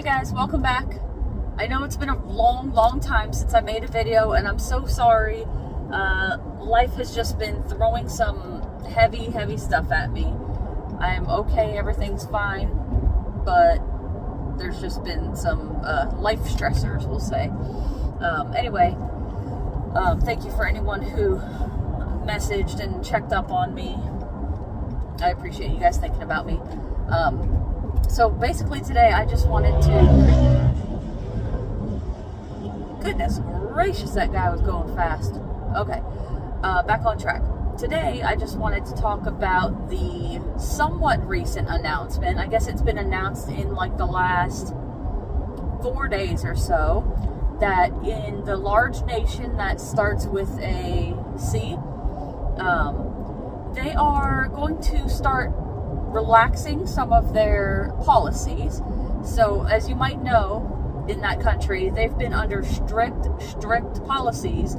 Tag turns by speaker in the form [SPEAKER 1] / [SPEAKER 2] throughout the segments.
[SPEAKER 1] Hey guys, welcome back. I know it's been a long time since I made a video, and I'm so sorry. Life has just been throwing some heavy stuff at me. I'm okay, everything's fine, but there's just been some life stressors, we'll say. Anyway, thank you for anyone who messaged and checked up on me. I appreciate you guys thinking about me. So basically today I just wanted to... Goodness gracious, that guy was going fast. Okay, back on track. Today I just wanted to talk about the somewhat recent announcement. I guess it's been announced in like the last 4 days or so, that in the large nation that starts with a C, they are going to start relaxing some of their policies. So as you might know, in that country, they've been under strict policies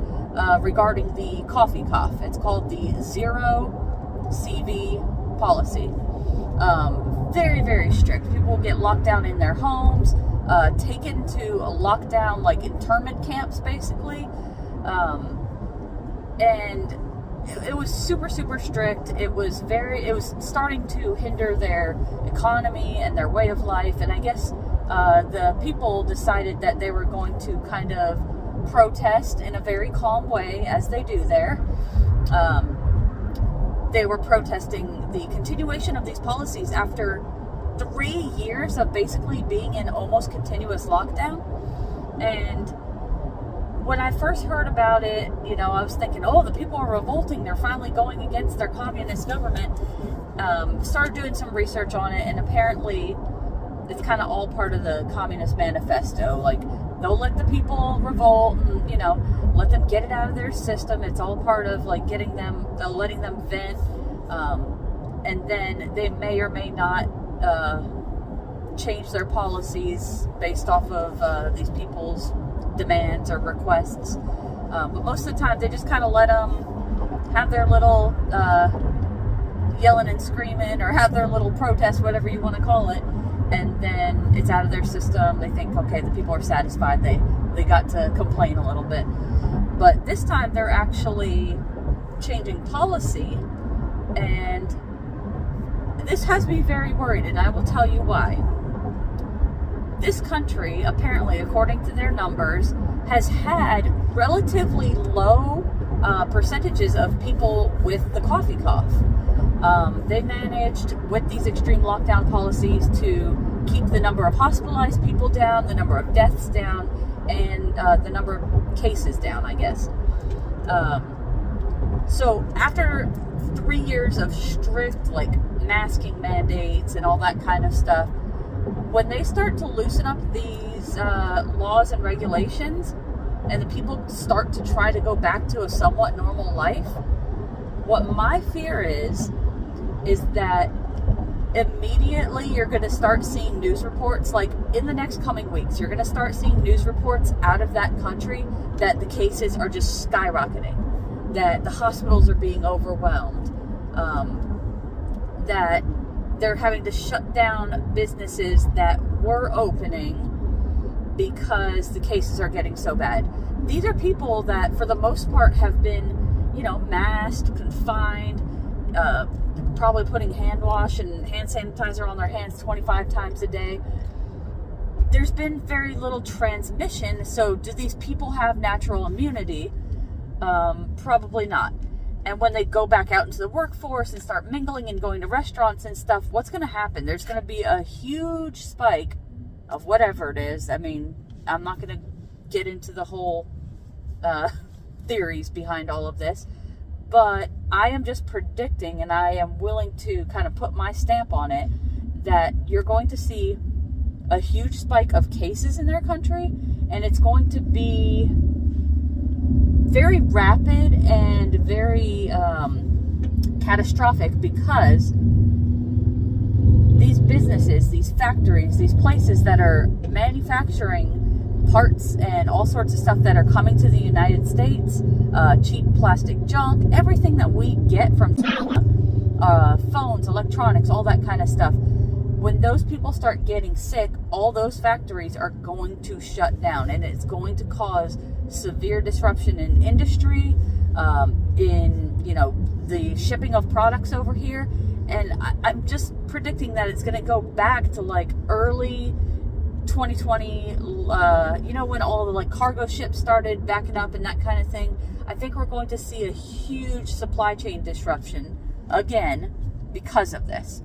[SPEAKER 1] regarding the coffee cough. It's called the ZERO-C0V policy. Very strict. People get locked down in their homes, taken to a lockdown, like internment camps, basically. And it was super strict. It was starting to hinder their economy and their way of life. And I guess the people decided that they were going to kind of protest in a very calm way, as they do there. They were protesting the continuation of these policies after 3 years of basically being in almost continuous lockdown. And when I first heard about it, you know, I was thinking, oh, the people are revolting. They're finally going against their communist government. Started doing some research on it, and apparently it's kind of all part of the Communist Manifesto. Like, they'll let the people revolt and, you know, let them get it out of their system. It's all part of, like, letting them vent. And then they may or may not change their policies based off of these people's demands or requests, but most of the time they just kind of let them have their little yelling and screaming, or have their little protest, whatever you want to call it, and then it's out of their system. They think, okay, the people are satisfied, they got to complain a little bit. But this time they're actually changing policy, and this has me very worried, and I will tell you why. This country, apparently, according to their numbers, has had relatively low percentages of people with the coffee cough. They managed, with these extreme lockdown policies, to keep the number of hospitalized people down, the number of deaths down, and the number of cases down, I guess. So after 3 years of strict, like, masking mandates and all that kind of stuff, when they start to loosen up these laws and regulations, and the people start to try to go back to a somewhat normal life, what my fear is that immediately you're going to start seeing news reports, like in the next coming weeks, you're going to start seeing news reports out of that country that the cases are just skyrocketing, that the hospitals are being overwhelmed, that they're having to shut down businesses that were opening because the cases are getting so bad. These are people that, for the most part, have been, you know, masked, confined, probably putting hand wash and hand sanitizer on their hands 25 times a day. There's been very little transmission, so do these people have natural immunity? Probably not. And when they go back out into the workforce and start mingling and going to restaurants and stuff, what's going to happen? There's going to be a huge spike of whatever it is. I mean, I'm not going to get into the whole theories behind all of this, but I am just predicting, and I am willing to kind of put my stamp on it, that you're going to see a huge spike of cases in their country, and it's going to be very rapid and very catastrophic, because these businesses, these factories, these places that are manufacturing parts and all sorts of stuff that are coming to the United States, cheap plastic junk, everything that we get from China, phones, electronics, all that kind of stuff, when those people start getting sick, all those factories are going to shut down, and it's going to cause severe disruption in industry, in, you know, the shipping of products over here. And I'm just predicting that it's going to go back to like early 2020, you know, when all the like cargo ships started backing up and that kind of thing. I think we're going to see a huge supply chain disruption again because of this.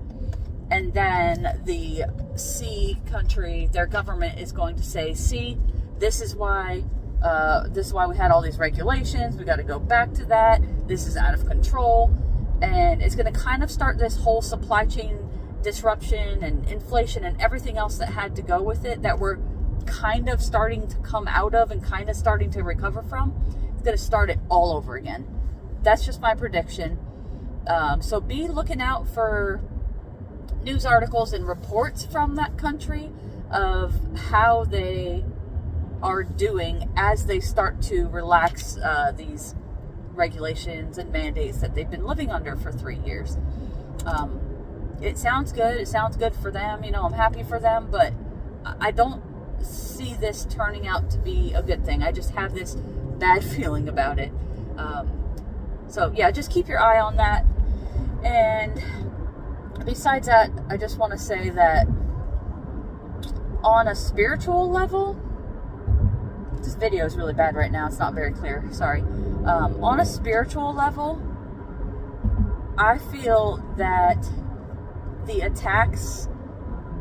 [SPEAKER 1] And then the C country, their government is going to say, see, this is why we had all these regulations. We got to go back to that. This is out of control. And it's going to kind of start this whole supply chain disruption and inflation and everything else that had to go with it that we're kind of starting to come out of and kind of starting to recover from. It's going to start it all over again. That's just my prediction. So be looking out for news articles and reports from that country of how they are doing as they start to relax these regulations and mandates that they've been living under for 3 years. It sounds good. It sounds good for them. You know, I'm happy for them, but I don't see this turning out to be a good thing. I just have this bad feeling about it. So yeah, just keep your eye on that. And besides that, I just want to say that on a spiritual level, this video is really bad right now. It's not very clear. Sorry. On a spiritual level, I feel that the attacks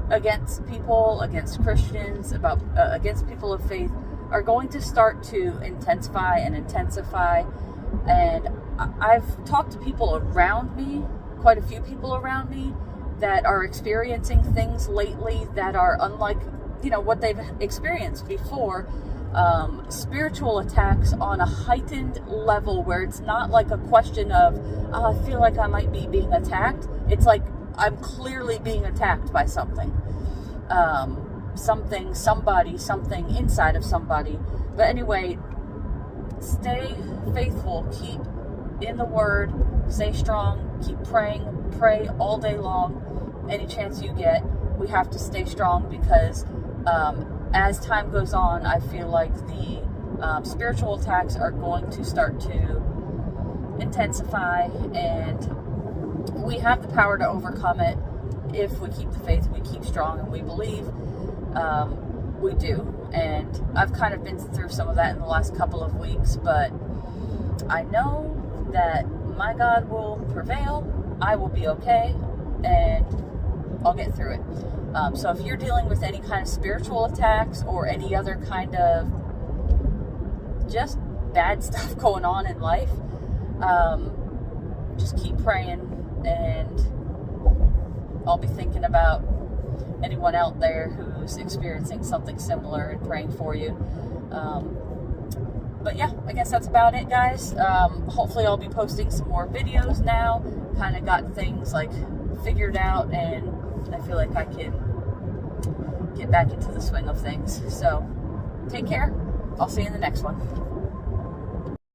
[SPEAKER 1] against people, against Christians, against people of faith, are going to start to intensify and intensify. And I've talked to people around me, quite a few people around me, that are experiencing things lately that are unlike, you know, what they've experienced before. Spiritual attacks on a heightened level where it's not like a question of, I feel like I might be being attacked. It's like I'm clearly being attacked by something. Something inside of somebody. But anyway, stay faithful. Keep in the Word. Stay strong. Keep praying. Pray all day long. Any chance you get, we have to stay strong because as time goes on, I feel like the spiritual attacks are going to start to intensify, and we have the power to overcome it if we keep the faith, we keep strong, and we believe. We do. And I've kind of been through some of that in the last couple of weeks, but I know that my God will prevail. I will be okay, and I'll get through it. So if you're dealing with any kind of spiritual attacks or any other kind of just bad stuff going on in life, just keep praying, and I'll be thinking about anyone out there who's experiencing something similar and praying for you. But yeah, I guess that's about it, guys. Hopefully I'll be posting some more videos now. Kind of got things like figured out, and I feel like I can get back into the swing of things. So take care. I'll see you in the next one.